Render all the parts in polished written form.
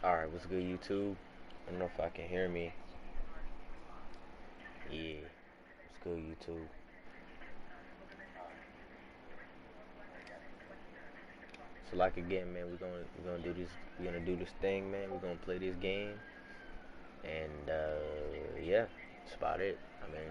Alright, what's good, YouTube? I don't know if I can hear me. Yeah, what's good, YouTube? So, like again, man, we're gonna do this. We're gonna do this thing, man. We're gonna play this game, and yeah, that's about it. I mean,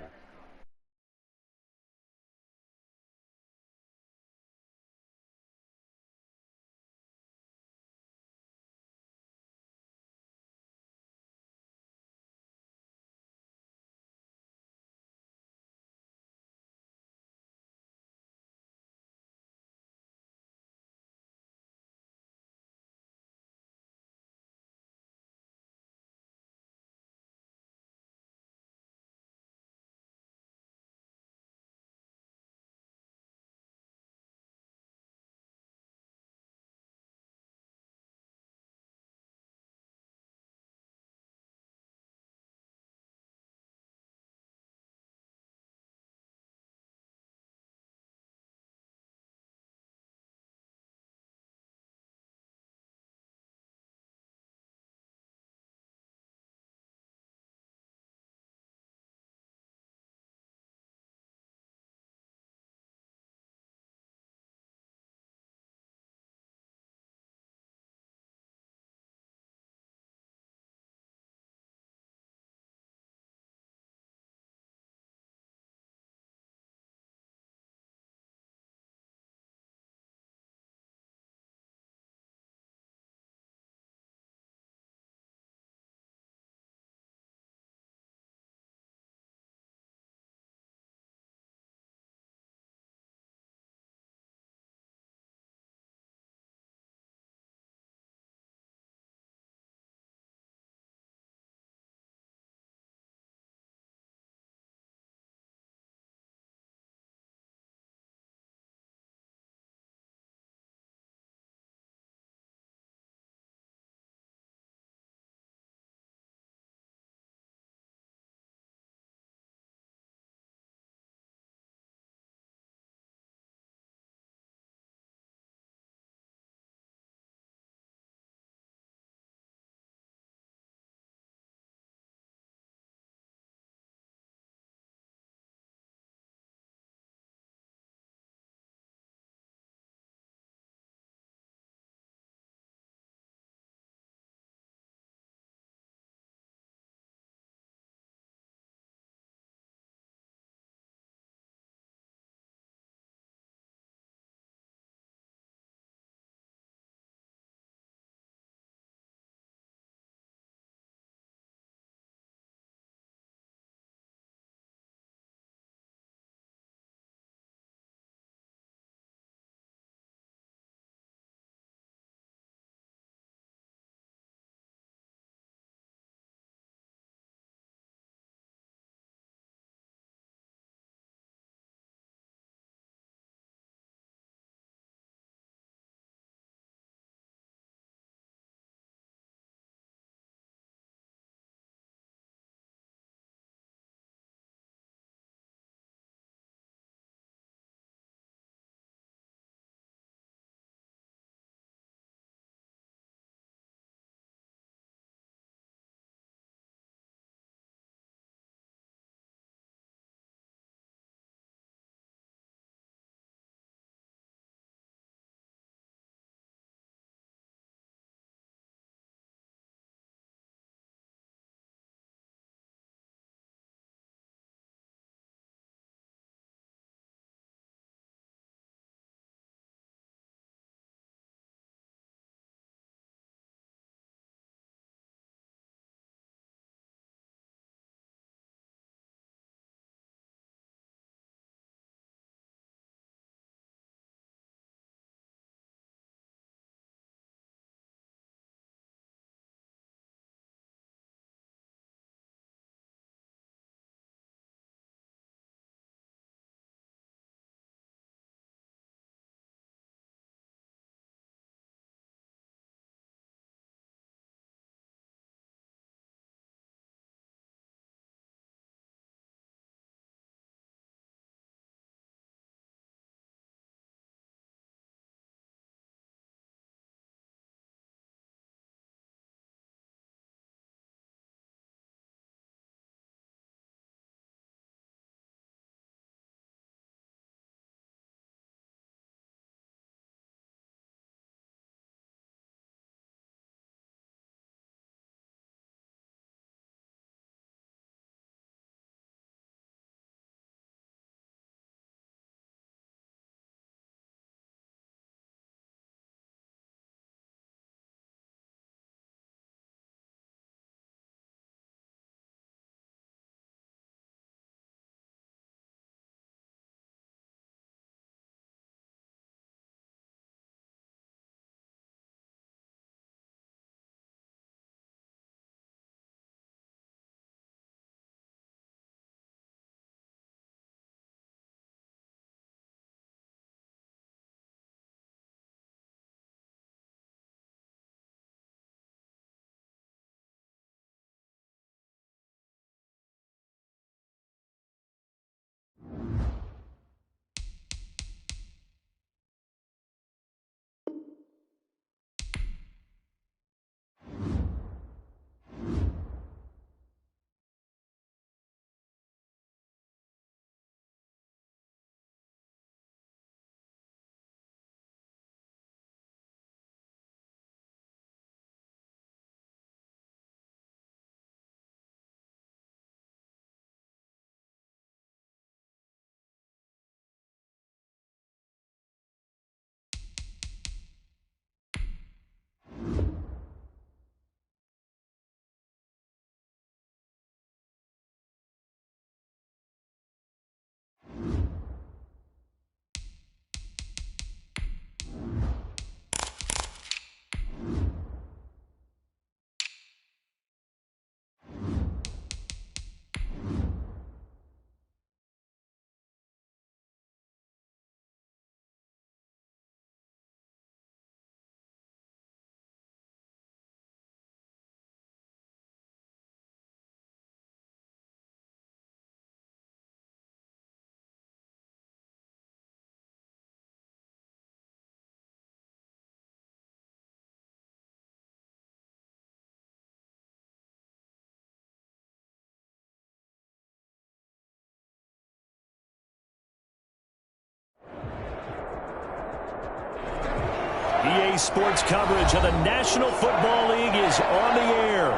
Sports coverage of the National Football League is on the air.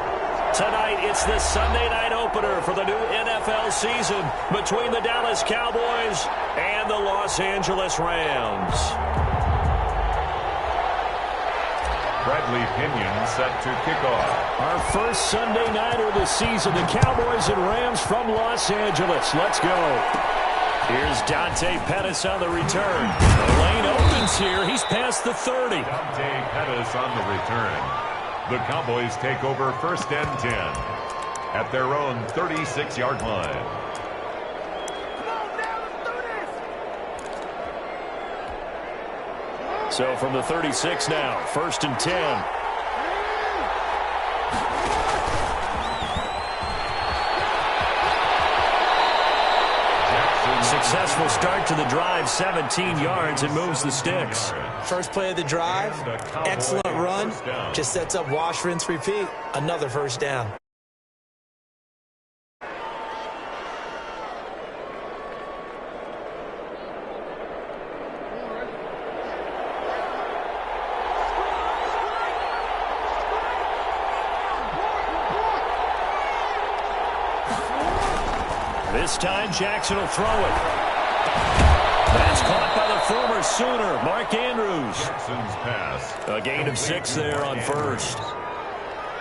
Tonight, it's the Sunday night opener for the new NFL season between the Dallas Cowboys and the Los Angeles Rams. Bradley Pinion set to kick off. Our first Sunday night of the season, the Cowboys and Rams from Los Angeles. Let's go. Here's Dante Pettis on the return. The lane opens here. He's past the 30. Dante Pettis on the return. The Cowboys take over 1st and 10 at their own 36-yard line. So from the 36 now, 1st and 10. Successful start to the drive, 17 yards, and moves the sticks. First play of the drive, excellent run, just sets up wash, rinse, repeat. Another first down. This time, Jackson will throw it. That's caught by the former Sooner, Mark Andrews. Jackson's pass. A gain of 6 there on first.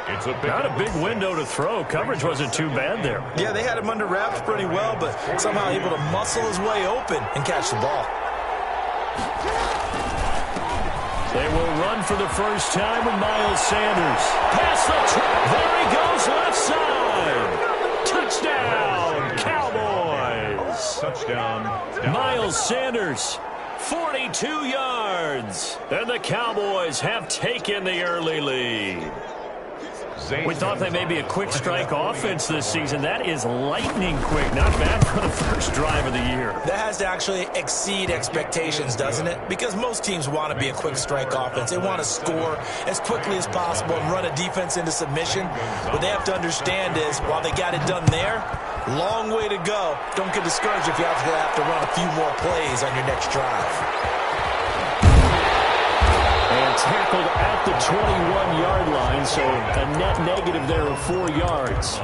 It's Not a big window to throw. Coverage wasn't too bad there. Yeah, they had him under wraps pretty well, but somehow able to muscle his way open and catch the ball. They will run for the first time with Miles Sanders. Pass the trap. There he goes, left side. Touchdown, Cowboys. Touchdown. Miles Sanders, 42 yards. And the Cowboys have taken the early lead. We thought they may be a quick strike offense this season. That is lightning quick. Not bad for the first drive of the year. That has to actually exceed expectations, doesn't it? Because most teams want to be a quick strike offense. They want to score as quickly as possible and run a defense into submission. What they have to understand is, while they got it done there, long way to go. Don't get discouraged if you have to run a few more plays on your next drive. And tackled at the 21-yard line, so a net negative there of 4 yards.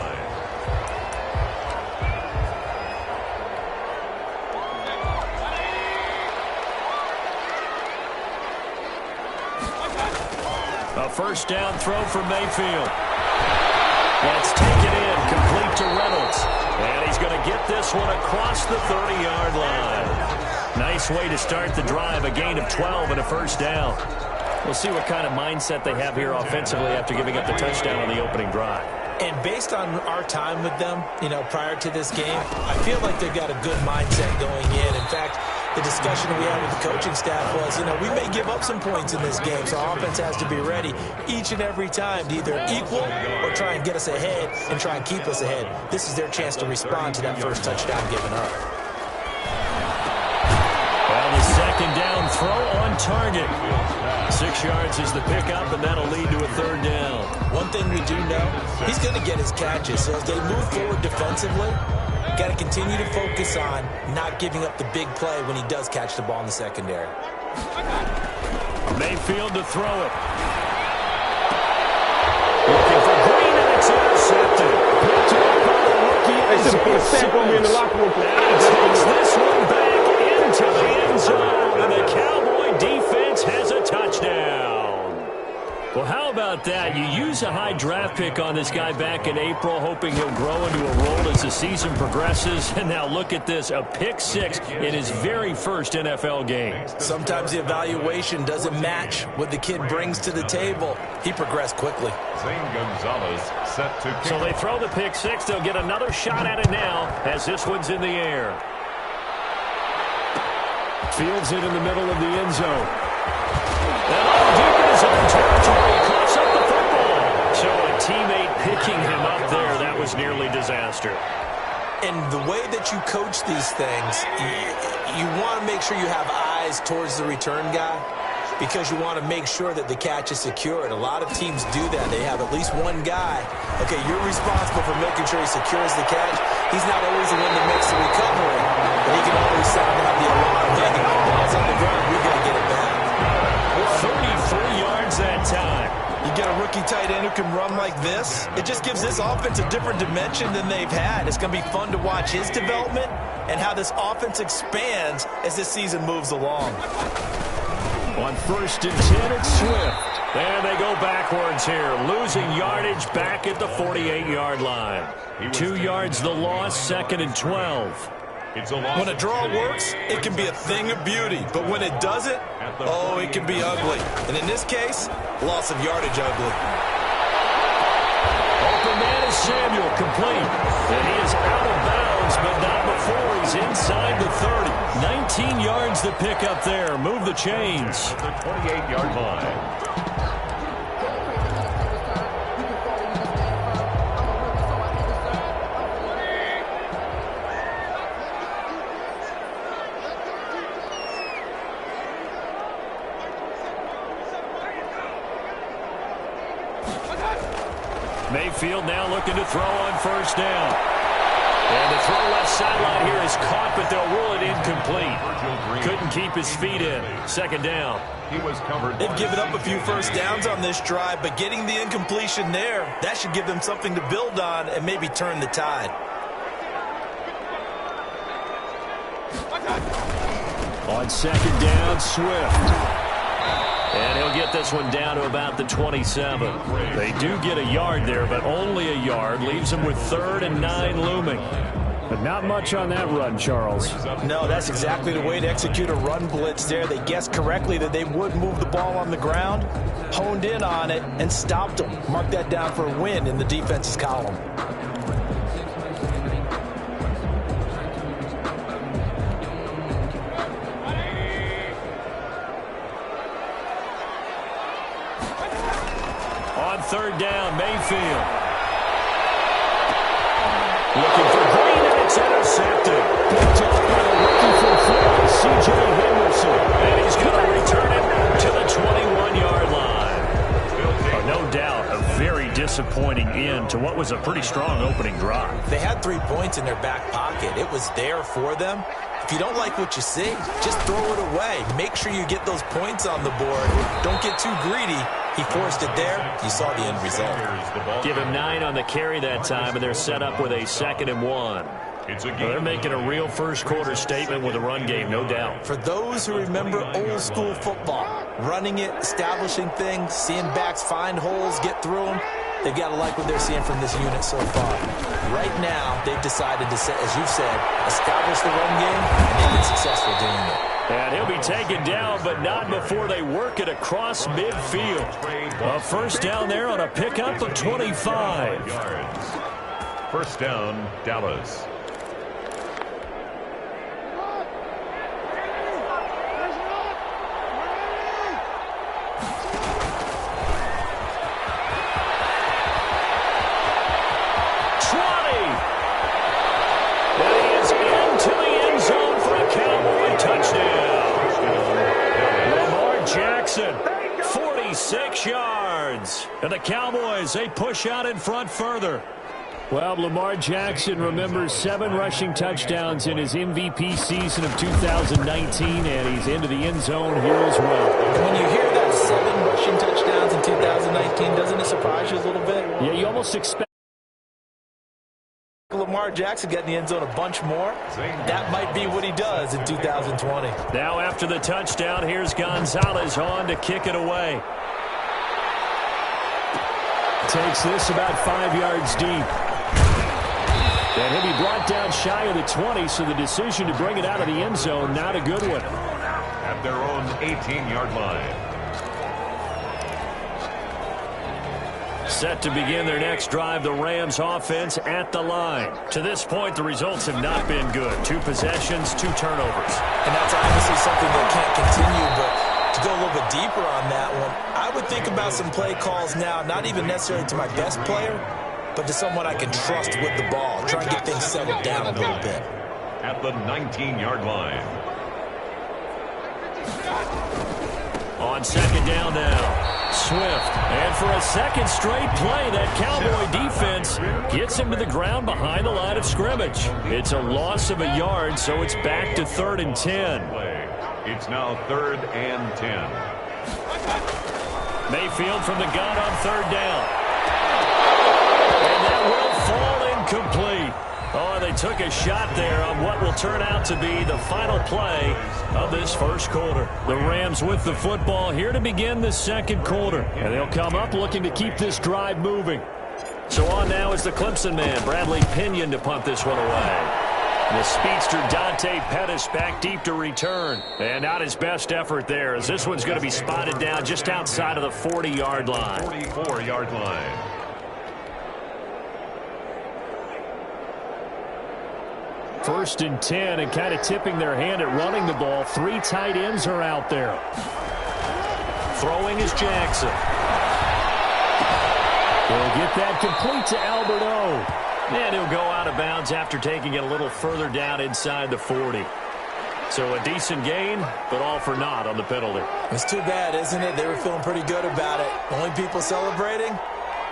A first down throw for Mayfield. That's taken in, complete to Reynolds. And he's going to get this one across the 30-yard line. Nice way to start the drive, a gain of 12 and a first down. We'll see what kind of mindset they have here offensively after giving up the touchdown on the opening drive. And based on our time with them, prior to this game, I feel like they've got a good mindset going in. In fact, the discussion that we had with the coaching staff was, we may give up some points in this game, so our offense has to be ready each and every time to either equal or try and get us ahead and try and keep us ahead. This is their chance to respond to that first touchdown given up. Well, the second down throw on target. 6 yards is the pickup, and that'll lead to a third down. One thing we do know, he's going to get his catches. So as they move forward defensively, got to continue to focus on not giving up the big play when he does catch the ball in the secondary. Mayfield to throw it. Looking for Green, and it's intercepted. Picked up by the rookie. And takes this one back into the end zone, and the Cowboy defense has a touchdown. Well, how about that? You use a high draft pick on this guy back in April, hoping he'll grow into a role as the season progresses. And now look at this, a pick 6 in his very first NFL game. Sometimes the evaluation doesn't match what the kid brings to the table. He progressed quickly. Zane Gonzalez set to kick. So they throw the pick 6. They'll get another shot at it now as this one's in the air. Fields it in the middle of the end zone. And all deep in his own territory, he coughs up the football. So a teammate picking him up there, that was nearly disaster. And the way that you coach these things, you want to make sure you have eyes towards the return guy because you want to make sure that the catch is secured. A lot of teams do that. They have at least one guy. Okay, you're responsible for making sure he secures the catch. He's not always the one that makes the recovery, but he can always sound out the alarm. Hey, the ball's on the ground. We got to get it back. 33 yards. get a rookie tight end who can run like this, it just gives this offense a different dimension than they've had. It's going to be fun to watch his development and how this offense expands as this season moves along. On 1st and 10, it's Swift. And they go backwards here, losing yardage back at the 48-yard line. 2 yards the loss, 2nd and 12. When a draw works, it can be a thing of beauty. But when it doesn't, oh, it can be ugly. And in this case, loss of yardage ugly. Open man is Samuel, complete. And he is out of bounds, but not before he's inside the 30. 19 yards to pick up there. Move the chains. The 28-yard line. Mayfield now looking to throw on 1st down. And the throw left sideline here is caught, but they'll rule it incomplete. Couldn't keep his feet in. 2nd down. He was covered. They've given up a few first downs on this drive, but getting the incompletion there, that should give them something to build on and maybe turn the tide. On 2nd down, Swift. And he'll get this one down to about the 27. They do get a yard there, but only a yard. Leaves them with 3rd and 9 looming. But not much on that run, Charles. No, that's exactly the way to execute a run blitz there. They guessed correctly that they would move the ball on the ground, honed in on it, and stopped them. Mark that down for a win in the defense's column. On 3rd down, Mayfield. Looking for Green, and it's intercepted. Picked off by the rookie from Florida, C.J. Henderson. And he's going to return it to the 21-yard line. No doubt, a very disappointing end to what was a pretty strong opening drive. They had 3 points in their back pocket. It was there for them. If you don't like what you see, just throw it away. Make sure you get those points on the board. Don't get too greedy. He forced it there. You saw the end result. Give him 9 on the carry that time, and they're set up with a 2nd and 1. They're making a real first-quarter statement with a run game, no doubt. For those who remember old-school football, running it, establishing things, seeing backs find holes, get through them, they've got to like what they're seeing from this unit so far. Right now, they've decided to, as you've said, establish the run game, and they've been successful doing it. And he'll be taken down, but not before they work it across midfield. A 1st down there on a pickup of 25. 1st down, Dallas. Jackson, 46 yards. And the Cowboys, they push out in front further. Well, Lamar Jackson remembers 7 rushing touchdowns in his MVP season of 2019, and he's into the end zone here as well. When you hear that 7 rushing touchdowns in 2019, doesn't it surprise you a little bit? Yeah, you almost expect Lamar Jackson getting the end zone a bunch more. That might be what he does in 2020. Now after the touchdown, here's Gonzalez on to kick it away. Takes this about 5 yards deep. And he'll be brought down shy of the 20, so the decision to bring it out of the end zone, not a good one. At their own 18-yard line. Set to begin their next drive, the Rams offense at the line. To this point, the results have not been good. 2 possessions, 2 turnovers. And that's obviously something that can't continue, but to go a little bit deeper on that one, I would think about some play calls now, not even necessarily to my best player, but to someone I can trust with the ball. Try and get things settled down a little bit. At the 19-yard line. On 2nd down now. Swift, and for a second straight play, that Cowboy defense gets him to the ground behind the line of scrimmage. It's a loss of a yard, so it's back to 3rd and 10. It's now 3rd and 10. Mayfield from the gun on third down. And that will fall incomplete. Oh, they took a shot there on what will turn out to be the final play of this first quarter. The Rams with the football here to begin the second quarter. And they'll come up looking to keep this drive moving. So on now is the Clemson man, Bradley Pinion, to punt this one away. And the speedster Dante Pettis back deep to return. And not his best effort there, as this one's going to be spotted down just outside of the 40-yard line. 44-yard line. First and 10, and kind of tipping their hand at running the ball. 3 tight ends are out there. Throwing is Jackson. They'll get that complete to Albert O. And he'll go out of bounds after taking it a little further down inside the 40. So a decent gain, but all for naught on the penalty. It's too bad, isn't it? They were feeling pretty good about it. Only people celebrating,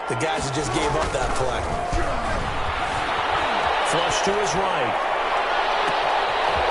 the guys who just gave up that play. Flush to his right.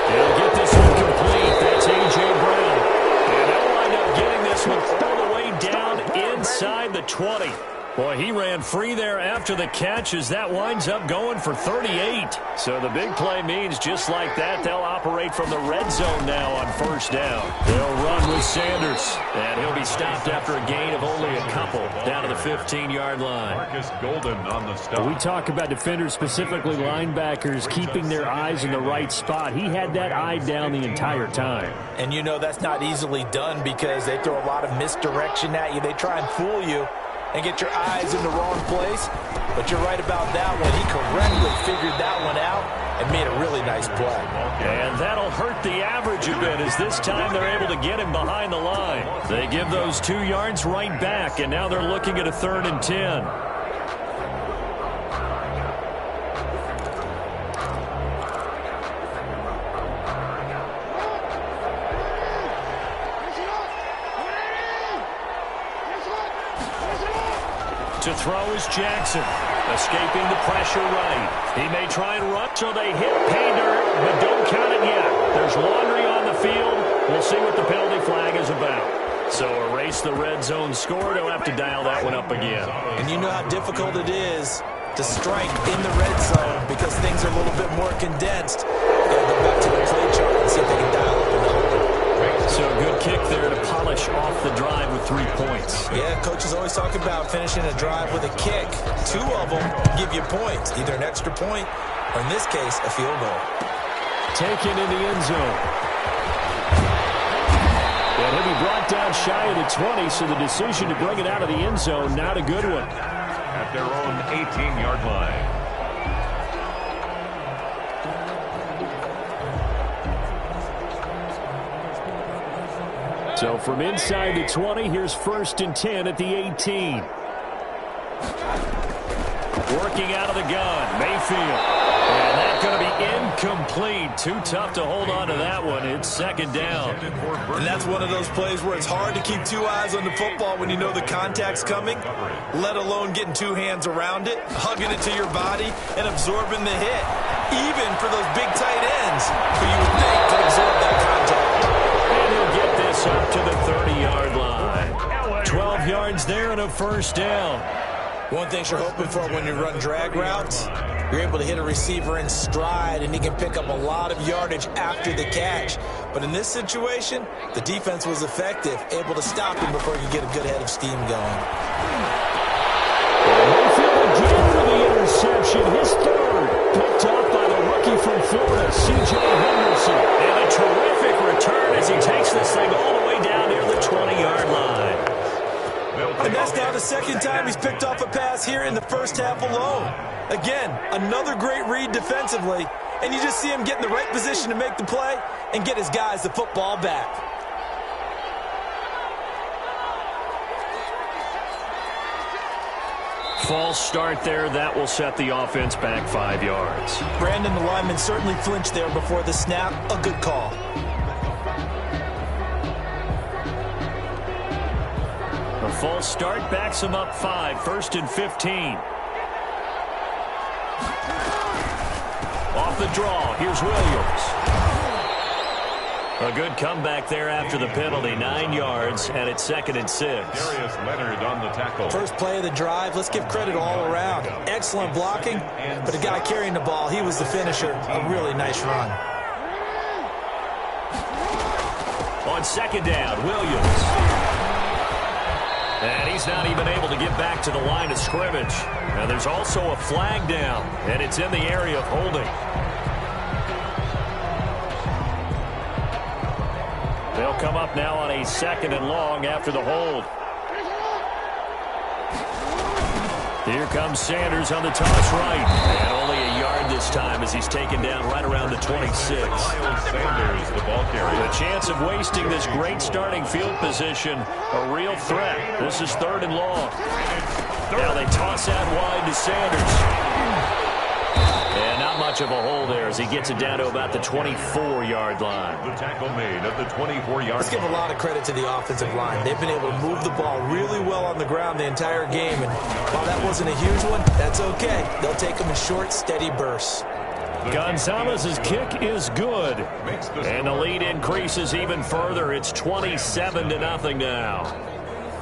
He'll get this one complete. That's A.J. Brown. And they'll wind up getting this one all the way down inside the 20. Boy, he ran free there after the catch as that winds up going for 38. So the big play means just like that, they'll operate from the red zone now on first down. They'll run with Sanders, and he'll be stopped after a gain of only a couple down to the 15-yard line. Marcus Golden on the stop. We talk about defenders, specifically linebackers, keeping their eyes in the right spot. He had that eye down the entire time. And you know that's not easily done because they throw a lot of misdirection at you. They try and fool you and get your eyes in the wrong place. But you're right about that one. He correctly figured that one out and made a really nice play. And that'll hurt the average a bit as this time they're able to get him behind the line. They give those 2 yards right back, and now they're looking at a 3rd and 10. To throw is Jackson, escaping the pressure right. He may try and run, so they hit pay dirt, but don't count it yet. There's laundry on the field. We'll see what the penalty flag is about. So erase the red zone score. They'll have to dial that one up again. And you know how difficult it is to strike in the red zone because things are a little bit more condensed. They'll go back to the play chart and see if they can dial up another one. So a good kick there to polish off the drive with 3 points. Yeah, coaches always talk about finishing a drive with a kick. 2 of them give you points, either an extra point or, in this case, a field goal. Taken in the end zone. And he'll be brought down shy of the 20, so the decision to bring it out of the end zone, not a good one. At their own 18-yard line. So from inside the 20, here's 1st and 10 at the 18. Working out of the gun, Mayfield. And that's going to be incomplete. Too tough to hold on to that one. It's 2nd down. And that's one of those plays where it's hard to keep 2 eyes on the football when you know the contact's coming, let alone getting 2 hands around it, hugging it to your body, and absorbing the hit. Even for those big tight ends who you would think could absorb that contact. And he'll get this up to the 30-yard line. 12 yards there and a 1st down. One thing you're hoping for when you run drag routes, you're able to hit a receiver in stride, and he can pick up a lot of yardage after the catch. But in this situation, the defense was effective, able to stop him before you get a good head of steam going. Mayfield again for the interception, his 3rd. Picked up by the rookie from Florida, C.J. Henderson. And a terrific return as he takes this thing all the way down near the 20-yard line. And that's now the 2nd time he's picked off a pass here in the first half alone. Again, another great read defensively, and you just see him get in the right position to make the play and get his guys the football back. False start there. That will set the offense back 5 yards. Brandon, the lineman, certainly flinched there before the snap. A good call. A false start backs him up 5, 1st and 15. Off the draw, here's Williams. A good comeback there after the penalty. 9 yards, and it's 2nd and 6. Darius Leonard on the tackle. First play of the drive. Let's give credit all around. Excellent blocking, but the guy carrying the ball, he was the finisher. A really nice run. On 2nd down, Williams. And he's not even able to get back to the line of scrimmage. And there's also a flag down, and it's in the area of holding. They'll come up now on a 2nd and long after the hold. Here comes Sanders on the toss right. And only a yard this time as he's taken down right around the 26. Sanders, the ball carrier. The chance of wasting this great starting field position, a real threat. This is 3rd and long. Now they toss out wide to Sanders. And not much of a hole there as he gets it down to about the 24-yard line. The tackle made at the 24-yard line. Let's give a lot of credit to the offensive line. They've been able to move the ball really well on the ground the entire game. And while that wasn't a huge one, that's okay. They'll take them in short, steady bursts. Gonzalez's kick is good. And the lead increases even further. It's 27-0 now.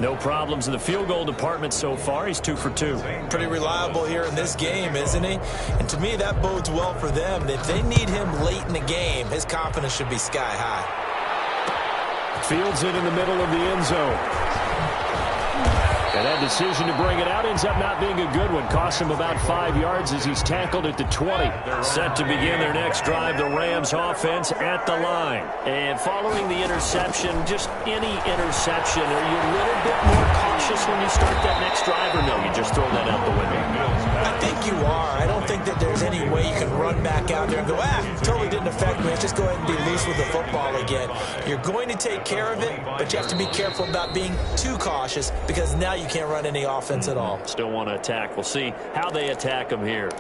No problems in the field goal department so far. He's 2 for 2. Pretty reliable here in this game, isn't he? And to me, that bodes well for them. If they need him late in the game, his confidence should be sky high. Fields it in the middle of the end zone. And that decision to bring it out ends up not being a good one. Cost him about 5 yards as he's tackled at the 20. Set to begin their next drive, the Rams offense at the line. And following the interception, just any interception, are you a little bit more cautious when you start that next drive, or no, you just throw that out the window? I think you are. I don't think that there's any way you can run back out there and go, totally didn't affect me. Let's just go ahead and be loose with the football again. You're going to take care of it, but you have to be careful about being too cautious because now you can't run any offense at all. Still want to attack. We'll see how they attack him here.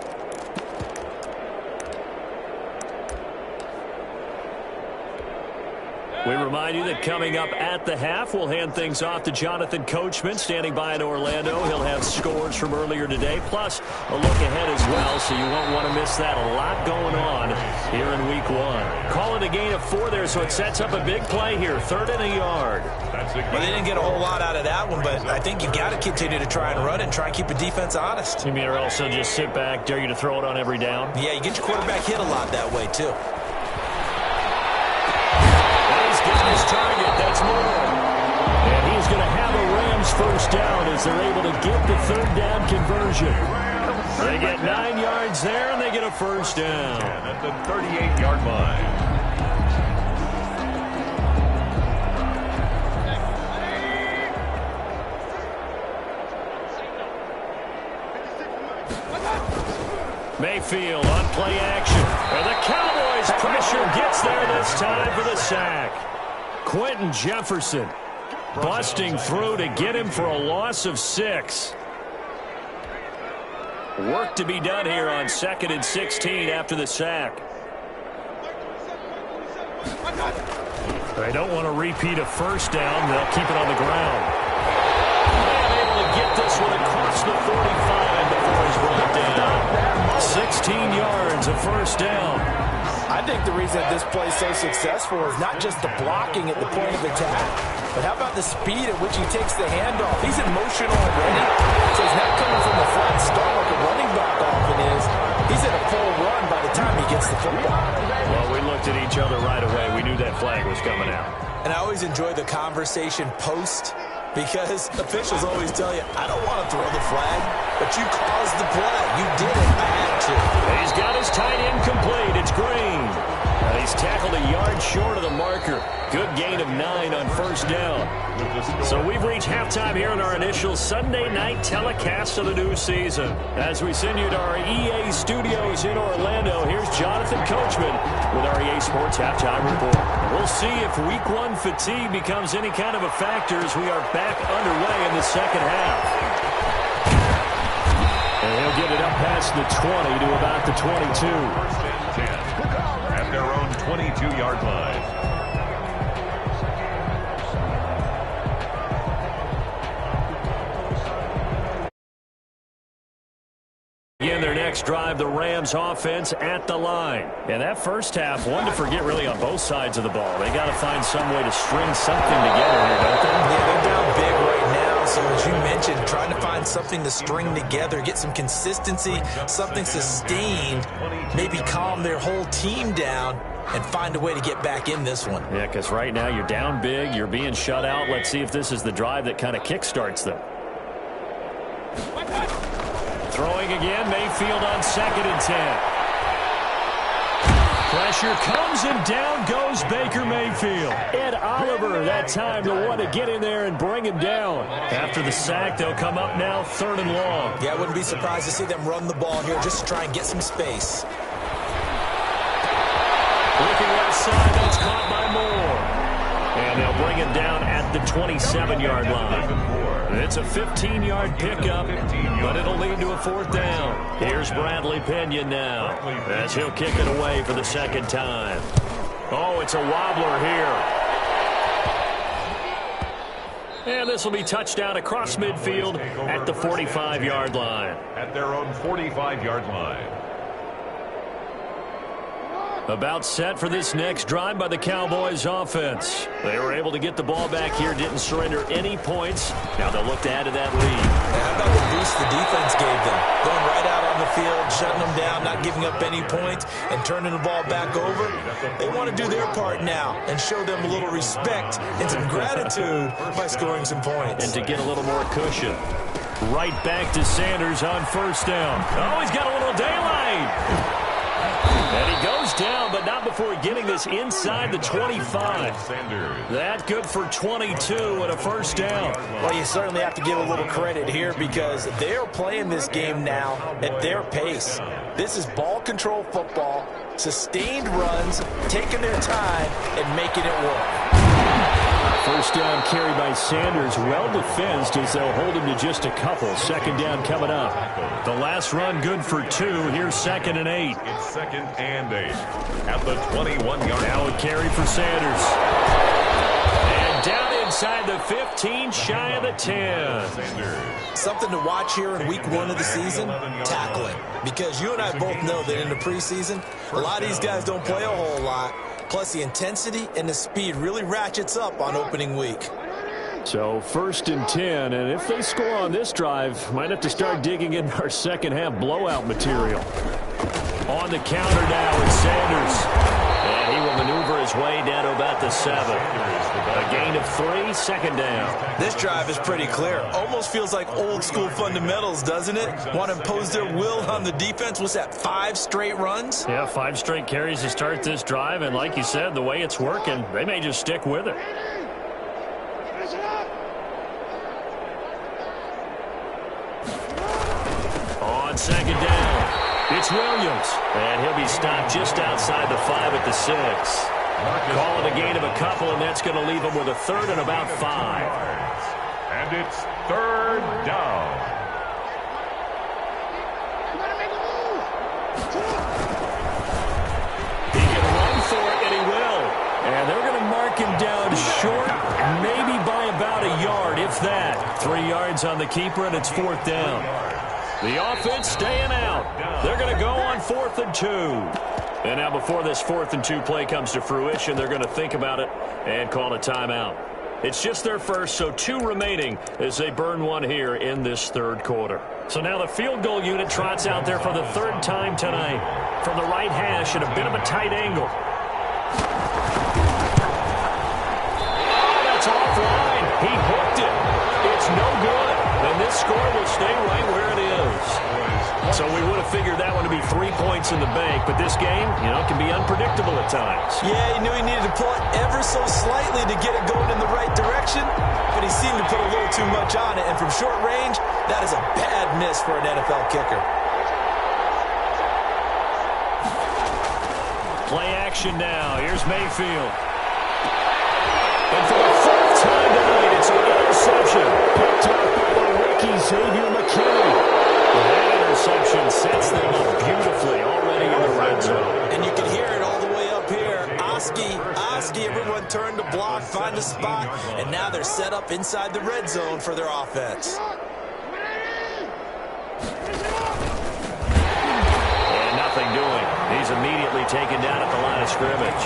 We remind you that coming up at the half, we'll hand things off to Jonathan Coachman, standing by in Orlando. He'll have scores from earlier today, plus a look ahead as well, so you won't want to miss that. A lot going on here in Week 1. Call it a gain of 4 there, so it sets up a big play here, 3rd and a yard. Well, they didn't get a whole lot out of that one, but I think you got to continue to try and run and try and keep the defense honest. You mean or else they'll just sit back, dare you to throw it on every down? Yeah, you get your quarterback hit a lot that way, too. His target, that's more. And he's going to have a Rams first down as they're able to get the 3rd down conversion. They get 9 yards there, and they get a first down. At the 38-yard line. Mayfield on play action. And the Cowboys pressure gets there this time for the sack. Quentin Jefferson busting through to get him for a loss of 6. Work to be done here on 2nd and 16 after the sack. They don't want to repeat a first down. They'll keep it on the ground. And able to get this one across the 45 before he's brought down. 16 yards, a first down. I think the reason that this play is so successful is not just the blocking at the point of attack, but how about the speed at which he takes the handoff? He's in motion already, so he's not coming from a flat start like a running back often is. He's at a full run by the time he gets the football. Well, we looked at each other right away. We knew that flag was coming out. And I always enjoy the conversation post, because officials always tell you, I don't want to throw the flag, but you caused the play. You did it. I had to. He's got his tight end complete. It's Green. And he's tackled a yard short of the marker. Good gain of 9 on first down. So we've reached halftime here in our initial Sunday night telecast of the new season. As we send you to our EA studios in Orlando, here's Jonathan Coachman with our EA Sports Halftime Report. We'll see if Week 1 fatigue becomes any kind of a factor as we are back underway in the second half. And he'll get it up past the 20 to about the 22. First and 10 at their own 22-yard line. In their next drive, the Rams offense at the line. And that first half, one to forget really on both sides of the ball. They got to find some way to string something together here, don't they? Yeah, they're down big right now. So as you mentioned, trying to find something to string together, get some consistency, something sustained, maybe calm their whole team down and find a way to get back in this one. Yeah, because right now you're down big, you're being shut out. Let's see if this is the drive that kind of kickstarts them. Throwing again, Mayfield on 2nd and 10. Pressure comes and down goes Baker Mayfield. Ed Oliver that time the one to get in there and bring him down. After the sack, they'll come up now 3rd and long. Yeah, I wouldn't be surprised to see them run the ball here just to try and get some space. Looking left side, that's caught by Moore. And they'll bring him down at the 27-yard line. It's a 15-yard pickup, but it'll lead to a 4th down. Here's Bradley Pinion now as he'll kick it away for the 2nd time. Oh, it's a wobbler here. And this will be touchdown across midfield at the 45-yard line. At their own 45-yard line. About set for this next drive by the Cowboys offense. They were able to get the ball back here, didn't surrender any points. Now they'll look to add to that lead. How about the boost the defense gave them? Going right out on the field, shutting them down, not giving up any points, and turning the ball back over. They want to do their part now and show them a little respect and some gratitude by scoring some points. And to get a little more cushion. Right back to Sanders on 1st down. Oh, he's got a little daylight. And he goes down, but not before getting this inside the 25. That good for 22 and a 1st down. Well, you certainly have to give a little credit here because they're playing this game now at their pace. This is ball control football, sustained runs, taking their time and making it work. 1st down carry by Sanders, well defensed as they'll hold him to just a couple. 2nd down coming up. The last run good for 2. Here's 2nd and 8. It's 2nd and 8 at the 21-yard. Now a carry for Sanders. And down inside the 15, shy of the 10. Something to watch here in week 1 of the season, tackling. Because you and I both know that in the preseason, a lot of these guys don't play a whole lot. Plus, the intensity and the speed really ratchets up on opening week. So 1st and 10, and if they score on this drive, might have to start digging in our 2nd half blowout material. On the counter now is Sanders. And he will maneuver his way down to about the 7. A gain of 3, 2nd down. This drive is pretty clear. Almost feels like old school fundamentals, doesn't it? Want to impose their will on the defense. What's that, 5 straight runs? Yeah, 5 straight carries to start this drive. And like you said, the way it's working, they may just stick with it. On 2nd down. It's Williams, and he'll be stopped just outside the 5 at the 6. Call it a gain of a couple, and that's going to leave him with a 3rd and about 5. And it's 3rd down. He can run for it, and he will. And they're going to mark him down short, maybe by about a yard, if that. 3 yards on the keeper, and it's 4th down. The offense staying out. They're going to go on 4th and 2. And now before this 4th and 2 play comes to fruition, they're going to think about it and call a timeout. It's just their first, so 2 remaining as they burn 1 here in this 3rd quarter. So now the field goal unit trots out there for the 3rd time tonight from the right hash at a bit of a tight angle. Oh, that's offline. He hooked it. It's no good. And this score will stay right where it is. So we would have figured that one to be 3 points in the bank, but this game, can be unpredictable at times. Yeah, he knew he needed to pull it ever so slightly to get it going in the right direction, but he seemed to put a little too much on it, and from short range, that is a bad miss for an NFL kicker. Play action now. Here's Mayfield. And for the 4th time tonight, it's an interception. Picked up by the rookie Xavier McKinney. That interception sets them up beautifully already in the red zone. And you can hear it all the way up here. Oski, everyone turned to block, find a spot, and now they're set up inside the red zone for their offense. nothing doing. He's immediately taken down at the line of scrimmage.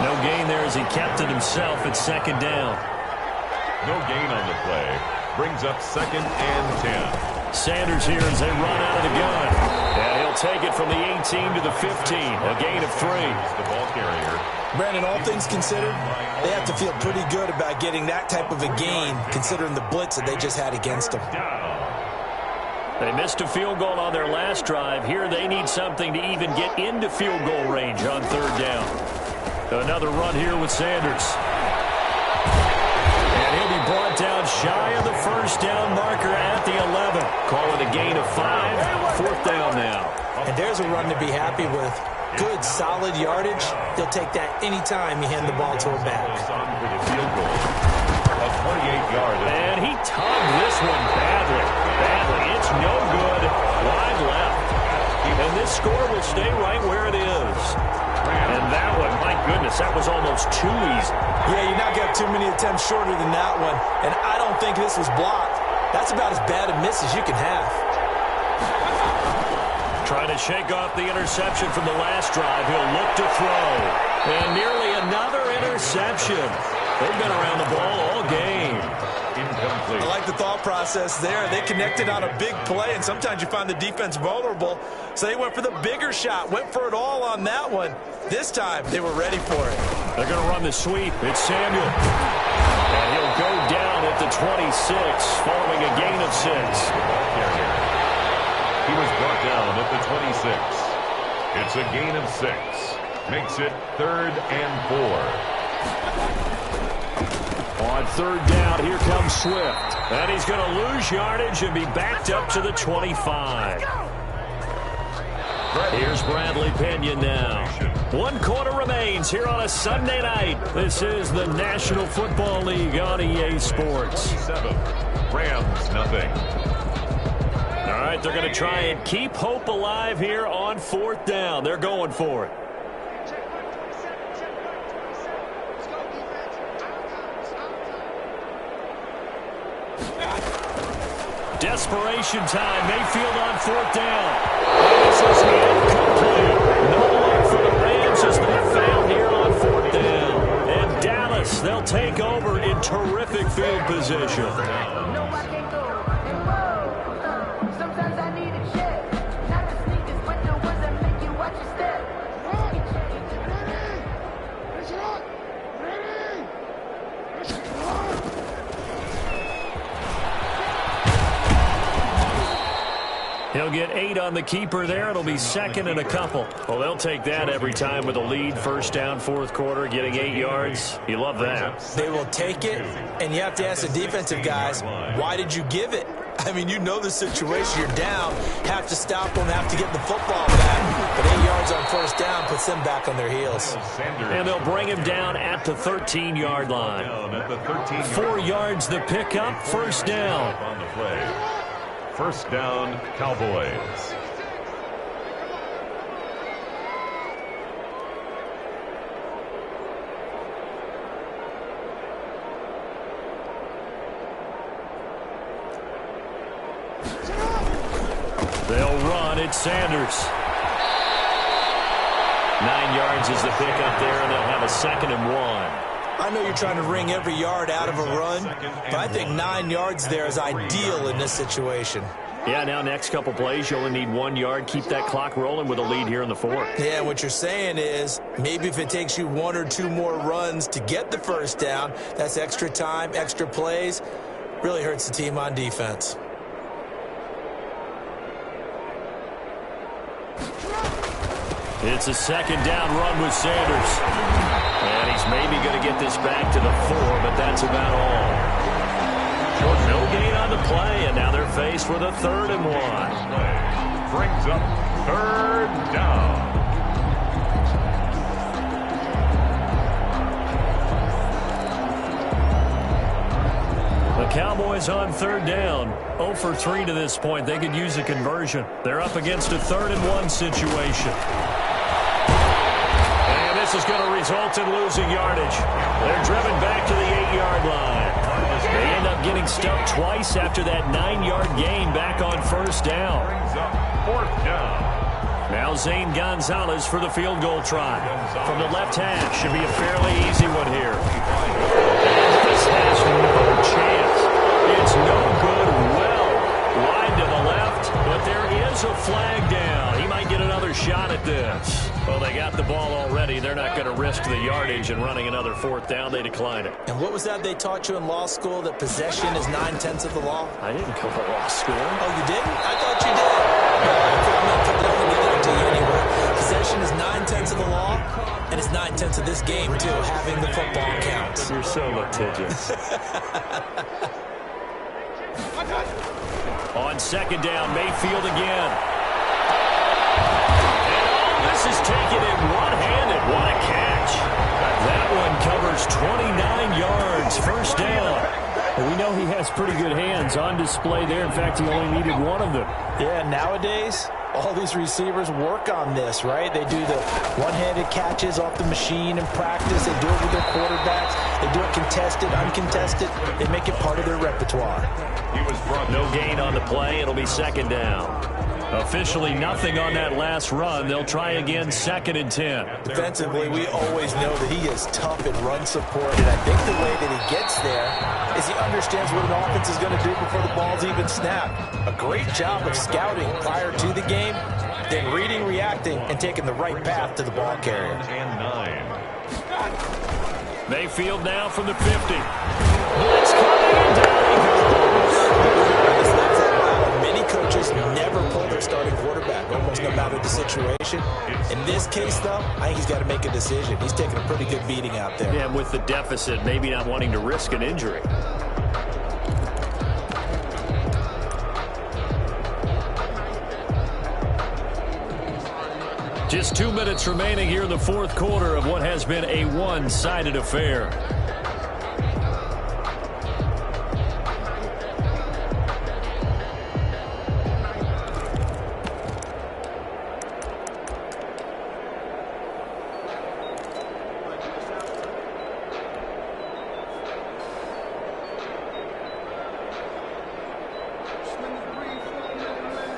No gain there as he kept it himself at second down. No gain on the play. Brings up 2nd and 10. Sanders here as they run out of the gun. And he'll take it from the 18 to the 15. A gain of 3. The ball carrier. Brandon, all things considered, they have to feel pretty good about getting that type of a gain, considering the blitz that they just had against them. They missed a field goal on their last drive. Here they need something to even get into field goal range on 3rd down. Another run here with Sanders. And he'll be brought down shy of the 1st down marker at the 11. Call it a gain of 5. 4th down now. And there's a run to be happy with. Good, solid yardage. They'll take that anytime you hand the ball to a back. And he tugged this one badly. It's no good. Wide left. And this score will stay right where it is. And that one, my goodness, that was almost too easy. Yeah, you're not going to have too many attempts shorter than that one. And I don't think this was blocked. That's about as bad a miss as you can have. Trying to shake off the interception from the last drive. He'll look to throw. And nearly another interception. They've been around the ball all game. Incomplete. I like the thought process there. They connected on a big play, and sometimes you find the defense vulnerable. So they went for the bigger shot, went for it all on that one. This time, they were ready for it. They're going to run the sweep. It's Samuel. And he'll go down at the 26, following a gain of 6. He was brought down at the 26. It's a gain of 6. Makes it 3rd and 4. On 3rd down, here comes Swift. And he's going to lose yardage and be backed up to the 25. Here's Bradley Pinion now. 1 quarter remains here on a Sunday night. This is the National Football League on EA Sports. 7. Rams, nothing. All right, they're going to try and keep hope alive here on 4th down. They're going for it. Desperation time. Mayfield on 4th down. This is incomplete. No luck for the Rams as they found here on 4th down. And Dallas, they'll take over in terrific field position. He'll get 8 on the keeper there. It'll be 2nd and a couple. Well, they'll take that every time with a lead. 1st down, 4th quarter, getting 8 yards. You love that. They will take it, and you have to ask the defensive guys, why did you give it? I mean, you know the situation. You're down, have to stop them, have to get the football back. But 8 yards on 1st down puts them back on their heels. And they'll bring him down at the 13-yard line. 4 yards the pickup, 1st down. 1st down, Cowboys. They'll run. It's Sanders. 9 yards is the pickup there, and they'll have a 2nd and 1. I know you're trying to wring every yard out of a run, but I think 9 yards there is ideal in this situation. Yeah, now next couple plays, you only need 1 yard. Keep that clock rolling with a lead here in the 4th. Yeah, what you're saying is maybe if it takes you 1 or 2 more runs to get the 1st down, that's extra time, extra plays. Really hurts the team on defense. It's a 2nd down run with Sanders. And he's maybe going to get this back to the 4, but that's about all. No gain on the play, and now they're faced with a 3rd and 1. Brings up 3rd down. The Cowboys on 3rd down. 0 for 3 to this point. They could use a conversion. They're up against a 3rd and 1 situation. And this is going to result in losing yardage. They're driven back to the 8-yard line. They end up getting stuffed twice after that 9-yard gain back on 1st down. Brings up 4th down. Now Zane Gonzalez for the field goal try. From the left hash, should be a fairly easy one here. And this has no chance. It's no good. Well, wide to the left, but there is a flag down. He might get another shot at this. Well, they got the ball already. They're not going to risk the yardage and running another fourth down. They decline it. And what was that they taught you in law school, that possession is 9/10 of the law? I didn't go to law school. Oh, you didn't? I thought you did. I'm not putting that together to you anyway. Possession is 9/10 of the law, and it's 9/10 of this game, too, having the football counts. You're so litigious. On second down, Mayfield again. This is taken in one-handed. What a catch. That one covers 29 yards. First down. Well, we know he has pretty good hands on display there. In fact, he only needed one of them. Yeah, nowadays, all these receivers work on this, right? They do the one-handed catches off the machine in practice. They do it with their quarterbacks. They do it contested, uncontested. They make it part of their repertoire. No gain on the play. It'll be second down. Officially nothing on that last run. They'll try again, 2nd and 10. Defensively, we always know that he is tough in run support, and I think the way that he gets there is he understands what an offense is going to do before the ball's even snapped. A great job of scouting prior to the game, then reading, reacting, and taking the right path to the ball carrier. Mayfield now from the 50. Blitz coming, and down he goes. Many coaches never pull their starting quarterback, almost no matter the situation. In this case, though, I think he's got to make a decision. He's taking a pretty good beating out there. Yeah, and with the deficit, maybe not wanting to risk an injury. Just 2 minutes remaining here in the fourth quarter of what has been a one-sided affair.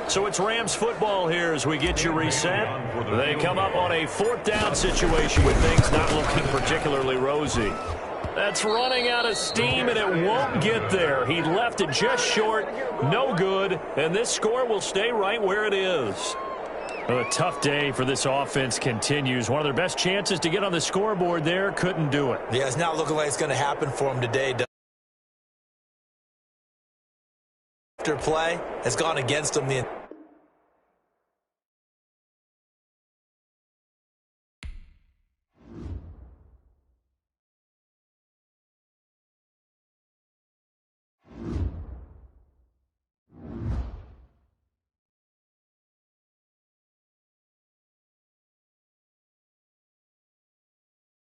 So it's Rams football here as we get you reset. They come up on a fourth down situation with things not looking particularly rosy. That's running out of steam, and it won't get there. He left it just short, no good, and this score will stay right where it is. A tough day for this offense continues. One of their best chances to get on the scoreboard there, couldn't do it. Yeah, it's not looking like it's going to happen for him today. After play has gone against him the